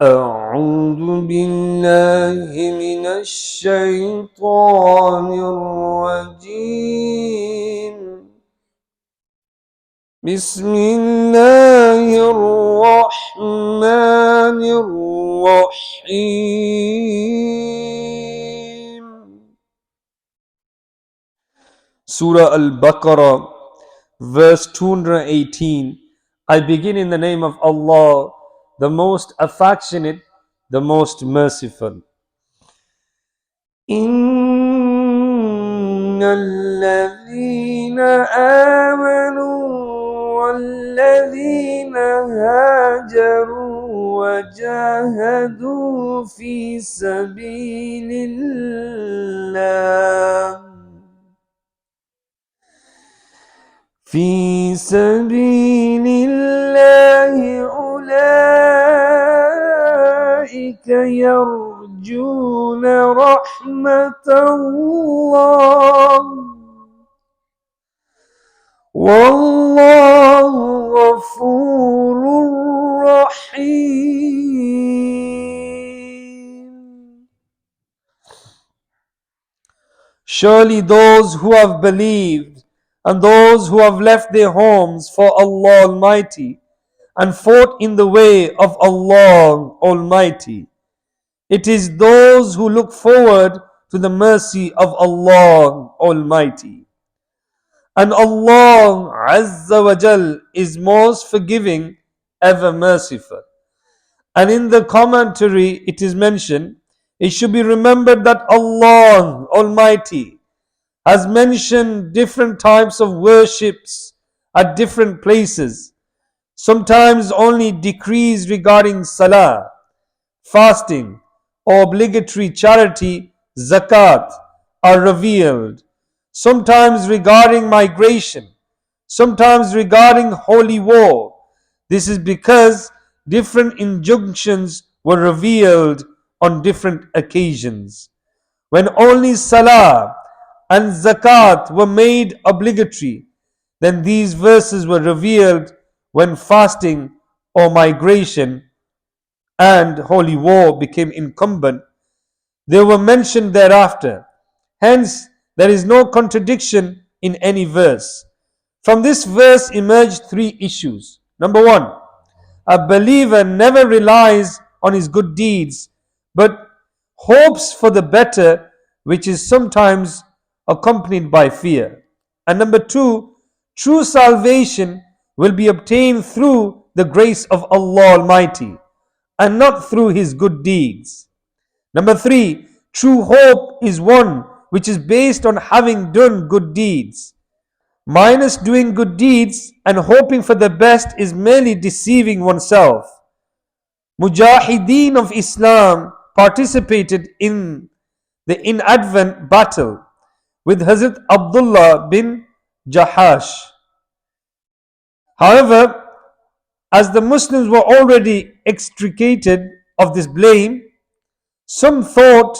أعوذ بالله من الشيطان الرجيم. بسم الله الرحمن الرحيم. Surah Al-Baqarah, verse 218. I begin in the name of Allah, the most affectionate, the most merciful. إن الذين آمنوا والذين هاجروا وجاهدوا في سبيل الله أولئك يرجون رحمة الله والله غفور رحيم. Surely those who have believed and those who have left their homes for Allah Almighty and fought in the way of Allah Almighty, it is those who look forward to the mercy of Allah Almighty. And Allah Azza wa Jal is most forgiving, ever merciful. And in the commentary it is mentioned, it should be remembered that Allah Almighty has mentioned different types of worships at different places. Sometimes only decrees regarding salah, fasting, or obligatory charity, zakat, are revealed. Sometimes regarding migration, sometimes regarding holy war. This is because different injunctions were revealed on different occasions. When only salah and zakat were made obligatory, then these verses were revealed. When fasting or migration and holy war became incumbent, they were mentioned thereafter. Hence, there is no contradiction in any verse. From this verse emerged three issues. Number one, a believer never relies on his good deeds, but hopes for the better, which is sometimes accompanied by fear. And number two, true salvation will be obtained through the grace of Allah Almighty and not through his good deeds. Number three, true hope is one which is based on having done good deeds. Minus doing good deeds and hoping for the best is merely deceiving oneself. Mujahideen of Islam participated in the Advent battle with Hazrat Abdullah bin Jahash. However, as the Muslims were already extricated of this blame, some thought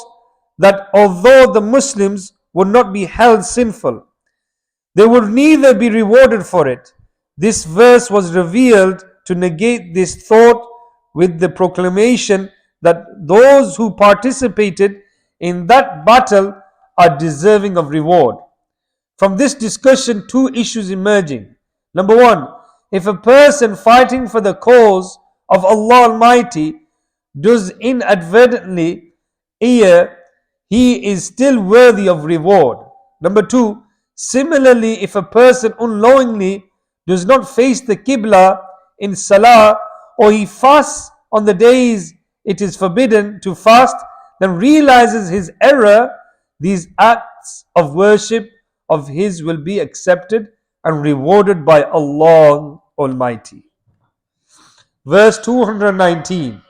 that although the Muslims would not be held sinful, they would neither be rewarded for it. This verse was revealed to negate this thought with the proclamation that those who participated in that battle are deserving of reward. From this discussion, two issues emerging. Number one, if a person fighting for the cause of Allah Almighty does inadvertently err, he is still worthy of reward. Number two, similarly, if a person unknowingly does not face the Qibla in Salah, or he fasts on the days it is forbidden to fast, then realizes his error, these acts of worship of his will be accepted and rewarded by Allah Almighty. Verse 219.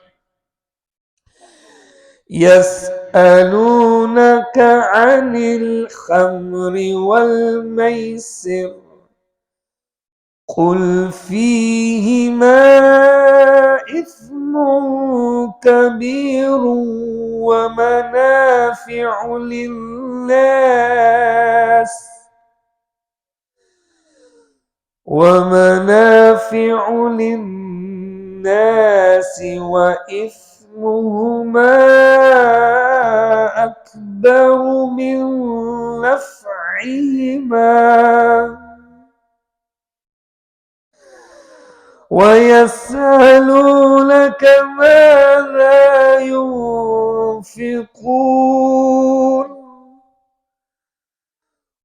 يسألونك عن الخمر والميسر قل فيهما إثم كبير ومنافع للناس وإثمهما إثمهما أكبر من نفعهما ويسألونك ماذا ينفقون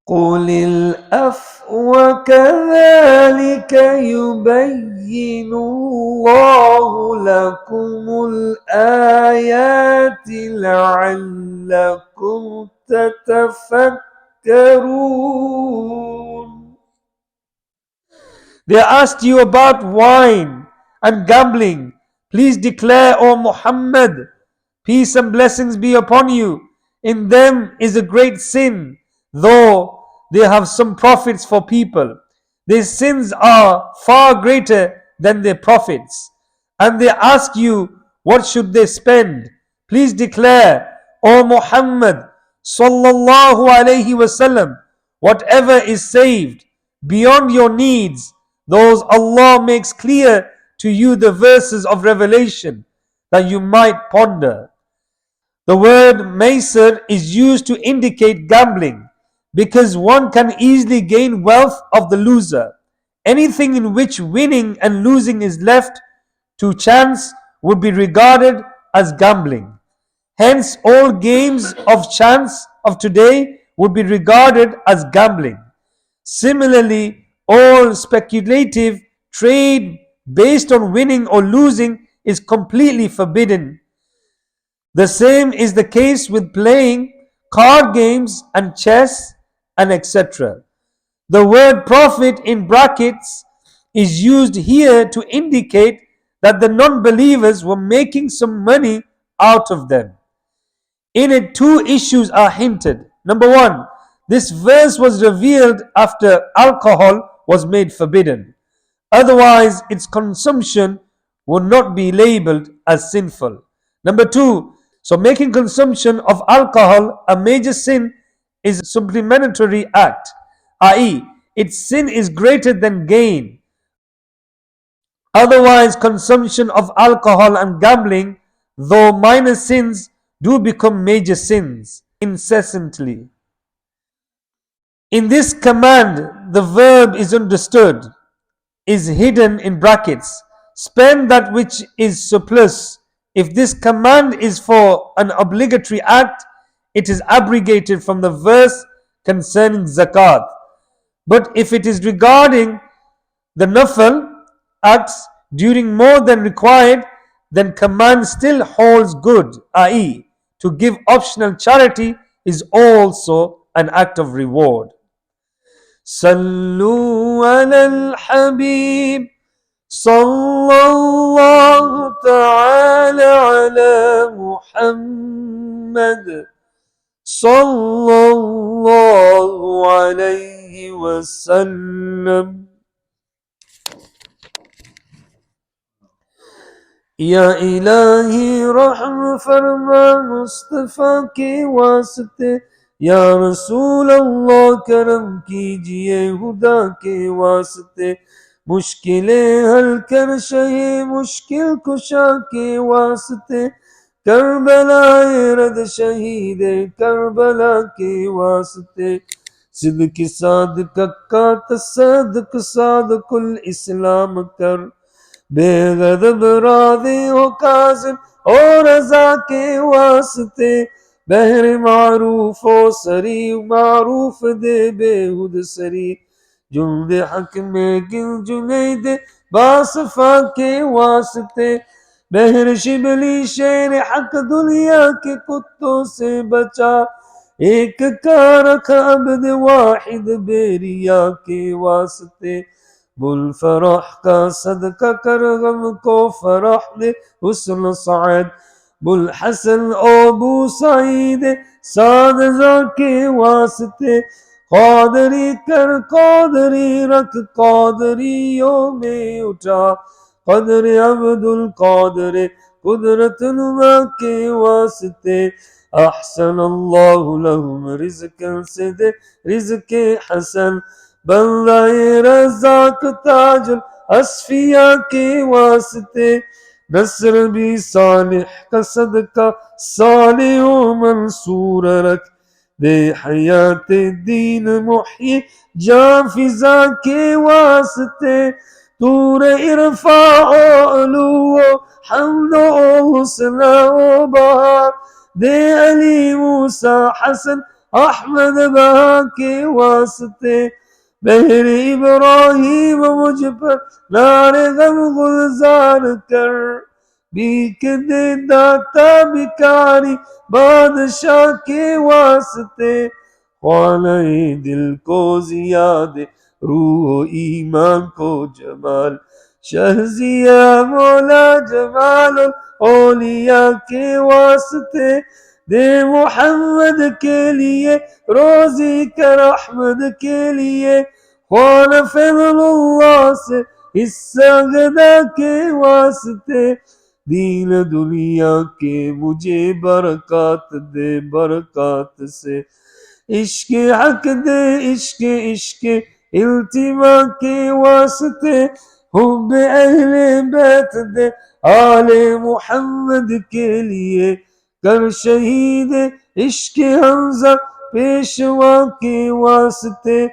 قل العفو كذلك يبين الله لكم الآيات لعلكم تتفكرون. They asked you about wine and gambling. Please declare, O Muhammad, peace and blessings be upon you. In them is a great sin, though they have some profits for people. Their sins are far greater than their profits. And they ask you, what should they spend? Please declare, O Muhammad, sallallahu alayhi wasallam, whatever is saved beyond your needs, those Allah makes clear to you the verses of revelation that you might ponder. The word maisir is used to indicate gambling because one can easily gain wealth of the loser. Anything in which winning and losing is left to chance would be regarded as gambling. Hence, all games of chance of today would be regarded as gambling. Similarly, all speculative trade based on winning or losing is completely forbidden. The same is the case with playing card games and chess and etc. The word profit in brackets is used here to indicate that the non-believers were making some money out of them. In it, two issues are hinted. Number one, this verse was revealed after alcohol was made forbidden. Otherwise, its consumption would not be labeled as sinful. Number two, so making consumption of alcohol a major sin is a supplementary act, i.e., its sin is greater than gain. Otherwise, consumption of alcohol and gambling, though minor sins, do become major sins incessantly. In this command, the verb is understood, is hidden in brackets. Spend that which is surplus. If this command is for an obligatory act, it is abrogated from the verse concerning zakat. But if it is regarding the nafal acts during more than required, then command still holds good, i.e., to give optional charity is also an act of reward. Sallu ala al-Habib sallallahu ta'ala ala Muhammad sallallahu alayhi wa sallam. या इलाही रहम फरमा मुस्तफ़ा के वास्ते या रसूल अल्लाह करम कीजिए हुदा के वास्ते मुश्किलें हल कर शहे मुश्किल कुशा के वास्ते करबलाए रद शहीद करबला के वास्ते सिद्क सादक का तसदक सादकुल इस्लाम कर बेगदब राज़ी हो काज़िम और रज़ा के वास्ते बहर मारूफ हो सरी मारूफ दे बेहुद सरी जुल्द हक में गिल जुनैद बासफा के वास्ते बहर शिबली शेर हक दुनिया के कुत्तों से बचा एक का रखा अब्द वाहिद बेरिया के वास्ते बुल फरह का सदका कर गम को फरह दे हुस्न साद बुल हसन ओ बू सईद सादजा के वास्ते कौदरी कर कौदरी रख कौदरियों में उठा कदर अब्दुल कौदर कुदरत नुमा के वास्ते अहसन अल्लाह लहुम रिज़्क़न से दे रिज़्क़ हसन बल्लाए रज़ाक ताजुल अस्फिया के वास्ते नसर भी सालिह का सदका सालिह मंसूर रख दे हयात दीन मुही जाफिजा के वास्ते तूर इरफा ओलू हमदो हुस्ना बहा दे अली मूसा हसन अहमद बहा के वास्ते बहर इब्राहिम मुझ पर नारे गम गुलजार कर बीक दे दाता भिखारी बादशाह के वास्ते ख्वाले दिल को जियादे रूह ईमान को जमाल शहजिया मौला जमाल औलिया के वास्ते दे मोहम्मद के लिए रोजी कर अहमद के लिए ख्वान फजलुल्लाह से हिस्सा गदा के वास्ते दीन दुनिया के मुझे बरकत दे बरकत से इश्क हक दे इश्क इश्क इल्तिमा के वास्ते हुब अहले बैत दे आले मोहम्मद के लिए कर शहीद इश्क हमजा पेशवा के वास्ते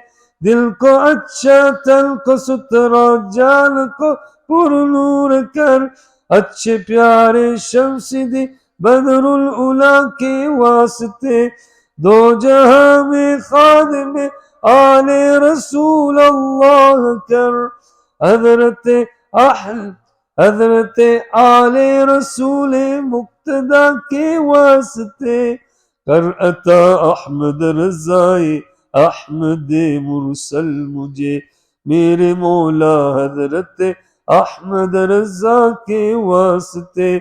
दिल को अच्छा तन को सुतरा जान को पुरनूर कर अच्छे प्यारे शमसिदी बदरुल उला के वास्ते दो जहां में खादिम आले रसूल अल्लाह कर हजरत हजरत आले रसूल मुक्तदा के वास्ते कर अता अहमद रजाए अहमद मुरसल मुझे मेरे मौला हजरत अहमद रजा के वास्ते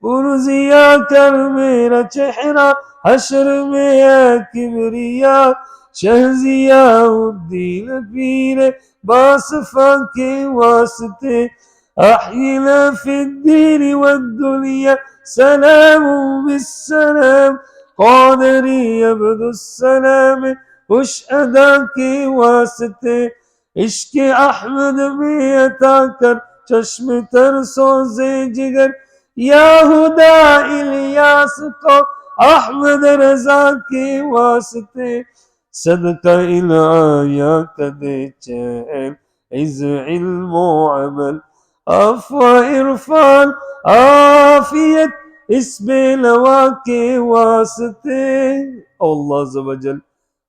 पुरजिया कर मेरा चेहरा हशर में है किबरिया शहजिया उद्दीन पीर बासफा के वास्ते अहिना फिद्दीन वद्दुनिया सलाम बिस्सलाम क़ादरी अब्दुस्सलाम उश अदा के वास्ते इश्क अहमद में अता कर चश्म तर सोजे जिगर या हुदा इलियास को अहमद रजा के वास्ते सदका इलाया कदे चैन इज इल्मो अमल अफवा इरफान आफियत इस बेलवा के वास्ते Allah Azza wa Jal,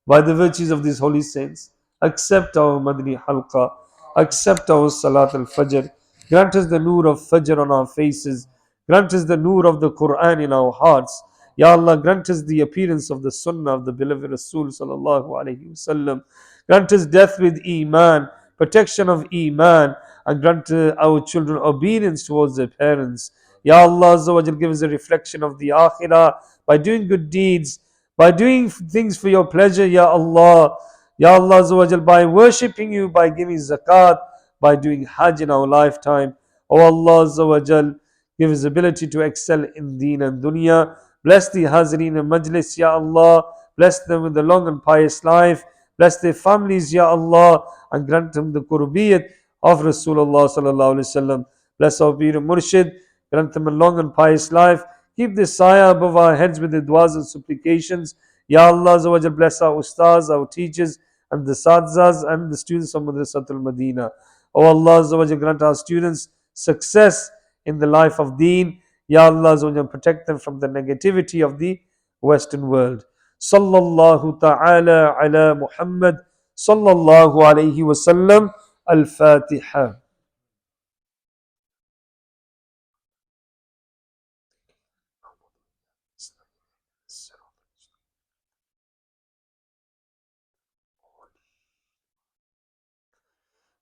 by the virtues of these holy saints, accept our Madani Halqa, accept our Salat al-Fajr, grant us the Noor of Fajr on our faces, grant us the Noor of the Quran in our hearts. Ya Allah, grant us the appearance of the Sunnah of the beloved Rasul sallallahu alayhi wasallam. Grant us death with Iman, protection of Iman, and grant our children obedience towards their parents. Ya Allah Azza wa Jal, give us a reflection of the Akhirah by doing good deeds, by doing things for your pleasure, Ya Allah. Ya Allah Azza wa Jal, by worshipping you, by giving zakat, by doing hajj in our lifetime. O Allah Azza wa Jal, give us ability to excel in deen and dunya. Bless the Hazreen and Majlis, Ya Allah. Bless them with a long and pious life. Bless their families, Ya Allah, and grant them the qurbiyat of Rasulullah sallallahu alaihi wasallam. Bless our Pir Murshid, grant them a long and pious life. Keep the saya above our heads with the du'as and supplications. Ya Allah Azza wa Jal, bless our ustaz, our teachers, and the sadzas and the students of Madrasatul Madina. O Allah Azza wa Jal, grant our students success in the life of deen. Ya Allah Azza wa Jal, protect them from the negativity of the Western world. Sallallahu ta'ala ala Muhammad sallallahu alayhi wa sallam. Al-Fatiha.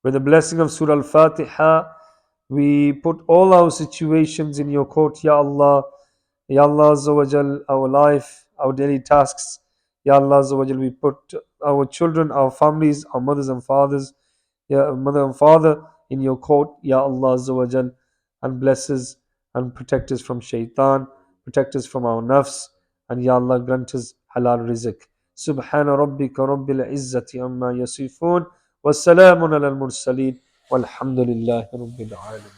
With the blessing of Surah Al-Fatiha, we put all our situations in your court, Ya Allah. Ya Allah Azza wa Jal, our life, our daily tasks. Ya Allah Azza wa Jal, we put our children, our families, our mothers and fathers, Ya mother and father in your court, Ya Allah Azza wa Jal, and bless us and protect us from shaitan, protect us from our nafs, and Ya Allah grant us halal rizq. Subhana rabbika rabbil izzati amma yasifun. والسلام على المرسلين والحمد لله رب العالمين.